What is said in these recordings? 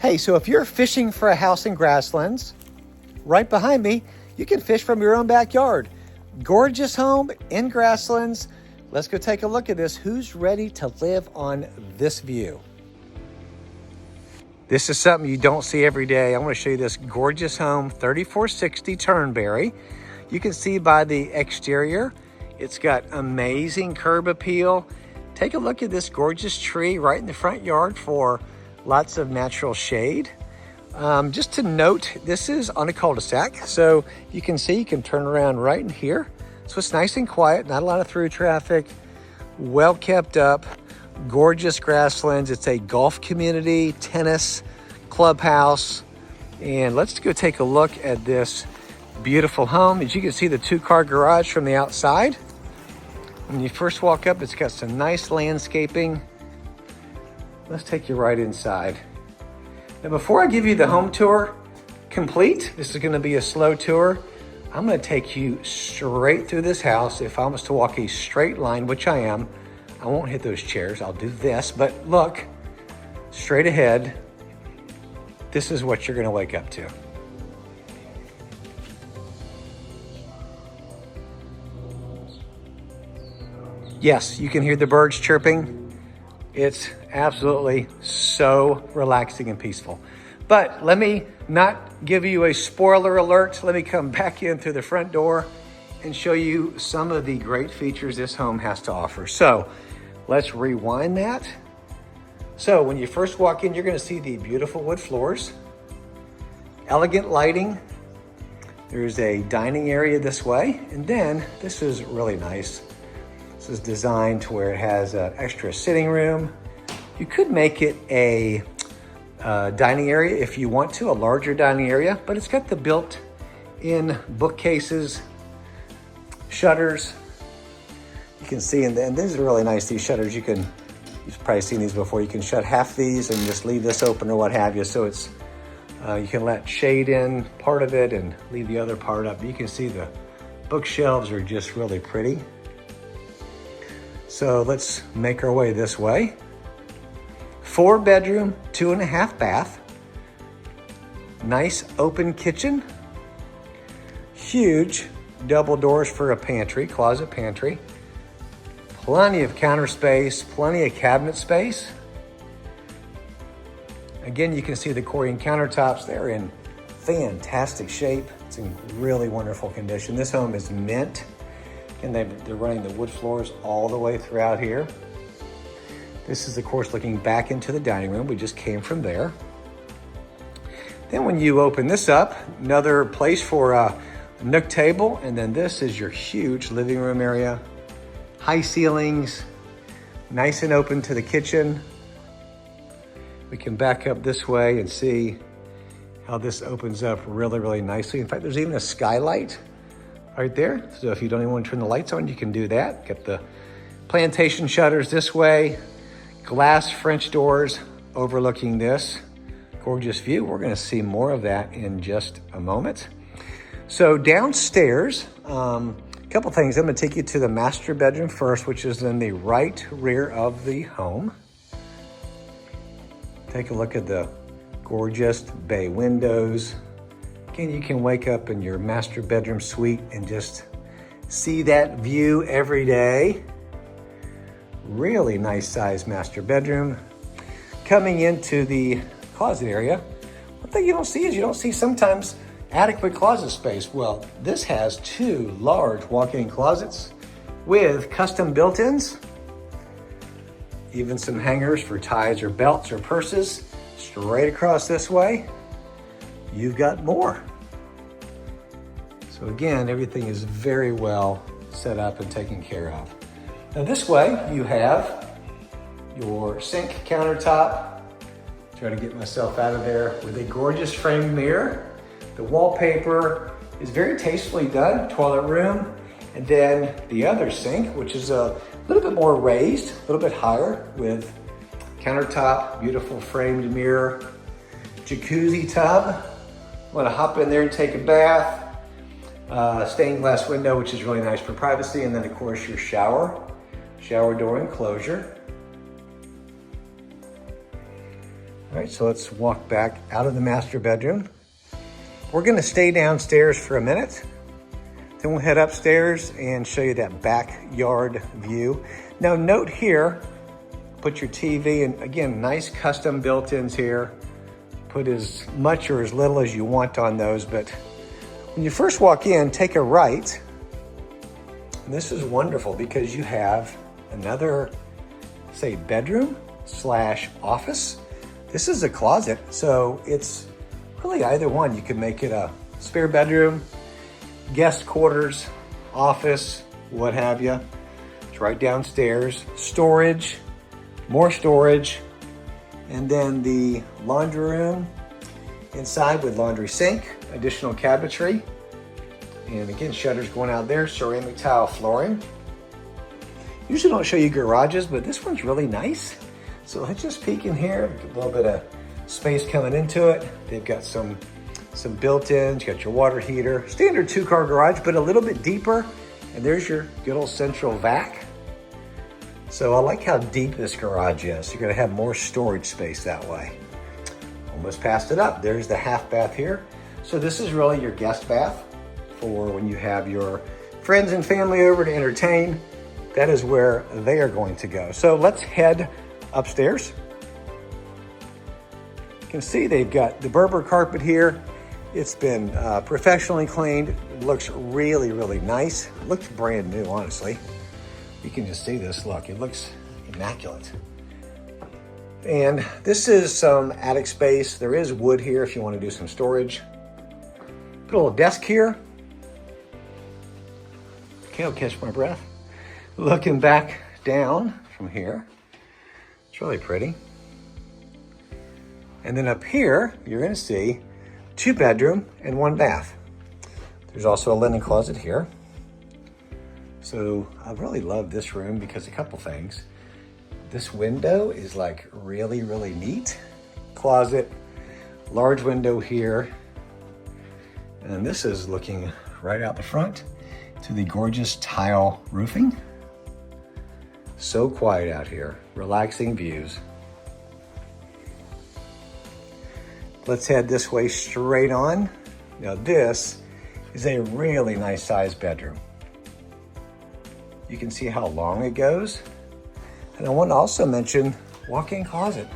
Hey, so if you're fishing for a house in Grasslands, right behind me, you can fish from your own backyard. Gorgeous home in Grasslands. Let's go take a look at this. Who's ready to live on this view? This is something you don't see every day. I want to show you this gorgeous home, 3460 Turnberry. You can see by the exterior, it's got amazing curb appeal. Take a look at this gorgeous tree right in the front yard for lots of natural shade. Just to note, this is on a cul-de-sac, so you can see you can turn around right in here. So it's nice and quiet, not a lot of through traffic, well kept up, gorgeous grasslands. It's a golf community, tennis, clubhouse, and let's go take a look at this beautiful home. As you can see, the 2-car garage from the outside. When you first walk up, it's got some nice landscaping. Let's take you right inside. Now, before I give you the home tour complete, this is gonna be a slow tour. I'm gonna take you straight through this house. If I was to walk a straight line, which I am, I won't hit those chairs, I'll do this, but look, straight ahead, this is what you're gonna wake up to. Yes, you can hear the birds chirping. It's absolutely so relaxing and peaceful. But let me not give you a spoiler alert. Let me come back in through the front door and show you some of the great features this home has to offer. So let's rewind that. So when you first walk in, you're gonna see the beautiful wood floors, elegant lighting. There's a dining area this way, and then this is really nice. This is designed to where it has an extra sitting room. You could make it a dining area if you want to, a larger dining area, but it's got the built-in bookcases, shutters. You can see, and these are really nice, these shutters. You've probably seen these before. You can shut half these and just leave this open or what have you. So it's, you can let shade in part of it and leave the other part up. You can see the bookshelves are just really pretty. So let's make our way this way. 4-bedroom, 2.5 bath. Nice open kitchen. Huge double doors for a pantry, closet pantry. Plenty of counter space, plenty of cabinet space. Again, you can see the Corian countertops. They're in fantastic shape. It's in really wonderful condition. This home is mint. And they're running the wood floors all the way throughout here. This is, of course, looking back into the dining room. We just came from there. Then when you open this up, another place for a nook table, and then this is your huge living room area. High ceilings, nice and open to the kitchen. We can back up this way and see how this opens up really, really nicely. In fact, there's even a skylight right there. So if you don't even want to turn the lights on, you can do that. Got the plantation shutters this way, glass French doors overlooking this gorgeous view. We're gonna see more of that in just a moment. So downstairs, a couple things. I'm gonna take you to the master bedroom first, which is in the right rear of the home. Take a look at the gorgeous bay windows. Again, you can wake up in your master bedroom suite and just see that view every day. Really nice size master bedroom. Coming into the closet area, one thing you don't see is you don't see sometimes adequate closet space. Well, this has 2 large walk-in closets with custom built-ins. Even some hangers for ties or belts or purses. Straight across this way, you've got more. So again, everything is very well set up and taken care of. Now this way, you have your sink countertop. Try to get myself out of there with a gorgeous framed mirror. The wallpaper is very tastefully done, toilet room. And then the other sink, which is a little bit more raised, a little bit higher with countertop, beautiful framed mirror, jacuzzi tub. Want to hop in there and take a bath. Stained glass window, which is really nice for privacy. And then of course your shower door enclosure. All right, so let's walk back out of the master bedroom. We're gonna stay downstairs for a minute. Then we'll head upstairs and show you that backyard view. Now note here, put your TV and again, nice custom built-ins here. Put as much or as little as you want on those, but when you first walk in, take a right. And this is wonderful because you have another, say, bedroom / office. This is a closet, so it's really either one. You could make it a spare bedroom, guest quarters, office, what have you. It's right downstairs. Storage, more storage, and then the laundry room inside with laundry sink, additional cabinetry, and again, shutters going out there, ceramic tile flooring. Usually don't show you garages, but this one's really nice. So let's just peek in here, a little bit of space coming into it. They've got some built-ins, you got your water heater, standard 2-car garage, but a little bit deeper. And there's your good old central vac. So I like how deep this garage is. You're gonna have more storage space that way. Almost passed it up. There's the half bath here. So this is really your guest bath for when you have your friends and family over to entertain. That is where they are going to go. So let's head upstairs. You can see they've got the Berber carpet here. It's been professionally cleaned. It looks really, really nice. It looks brand new, honestly. You can just see this look. It looks immaculate. And this is some attic space. There is wood here if you want to do some storage. Put a little desk here. Okay, I'll catch my breath. Looking back down from here. It's really pretty. And then up here, you're gonna see 2 bedroom and 1 bath. There's also a linen closet here. So I really love this room because a couple things. This window is like really, really neat. Closet, large window here. And this is looking right out the front to the gorgeous tile roofing. So quiet out here, relaxing views. Let's head this way straight on. Now this is a really nice sized bedroom. You can see how long it goes. And I want to also mention walk-in closet.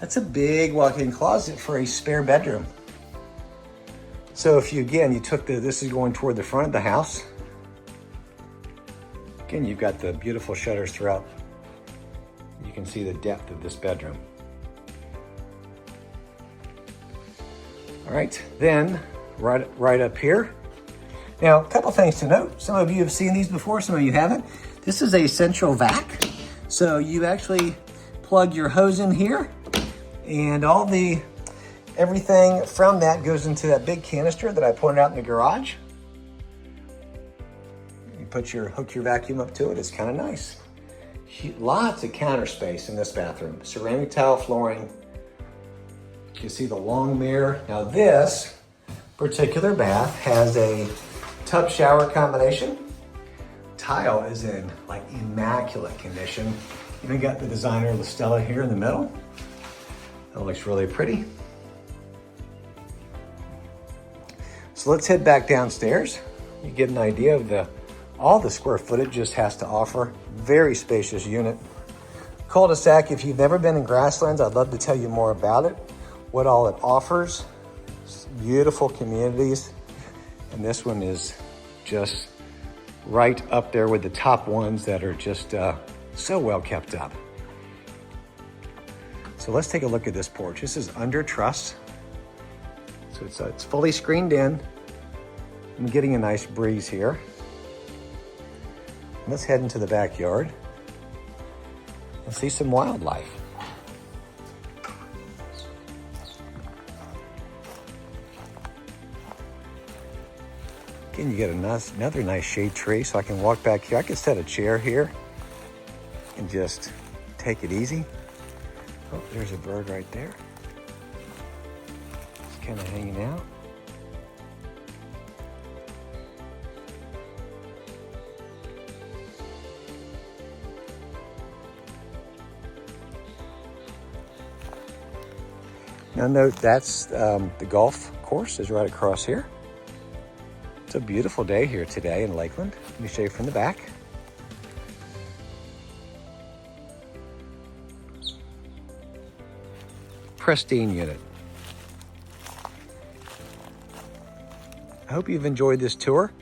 That's a big walk-in closet for a spare bedroom. So if you, again, you took this is going toward the front of the house. Again, you've got the beautiful shutters throughout. You can see the depth of this bedroom. All right, then right up here. Now, a couple things to note. Some of you have seen these before, some of you haven't. This is a central vac. So you actually plug your hose in here and everything from that goes into that big canister that I pointed out in the garage. You hook your vacuum up to it. It's kind of nice. Lots of counter space in this bathroom. Ceramic tile flooring. You can see the long mirror. Now this particular bath has a tub shower combination. Tile is in like immaculate condition. Even got the designer Listella here in the middle. That looks really pretty. So let's head back downstairs. You get an idea of all the square footage this has to offer. Very spacious unit. Cul-de-sac, if you've never been in Grasslands, I'd love to tell you more about it, what all it offers. Beautiful communities. And this one is just right up there with the top ones that are just so well kept up. So let's take a look at this porch. This is under truss. So it's fully screened in. I'm getting a nice breeze here. Let's head into the backyard and see some wildlife. Again, you get another nice shade tree, so I can walk back here. I can set a chair here and just take it easy. Oh, there's a bird right there. It's kind of hanging out. Now note that's the golf course is right across here. It's a beautiful day here today in Lakeland. Let me show you from the back. Pristine unit. I hope you've enjoyed this tour.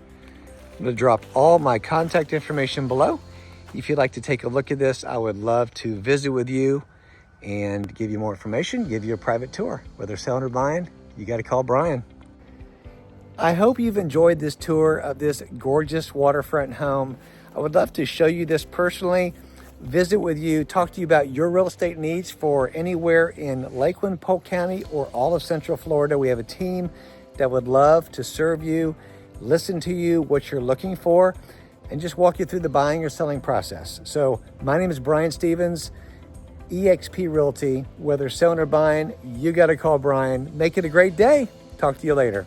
I'm going to drop all my contact information below. If you'd like to take a look at this, I would love to visit with you and give you more information, give you a private tour. Whether selling or buying, you got to call Brian. I hope you've enjoyed this tour of this gorgeous waterfront home. I would love to show you this personally, visit with you, talk to you about your real estate needs for anywhere in Lakeland, Polk County, or all of Central Florida. We have a team that would love to serve you, listen to you, what you're looking for, and just walk you through the buying or selling process. So my name is Brian Stevens, eXp Realty. Whether selling or buying, you got to call Brian. Make it a great day. Talk to you later.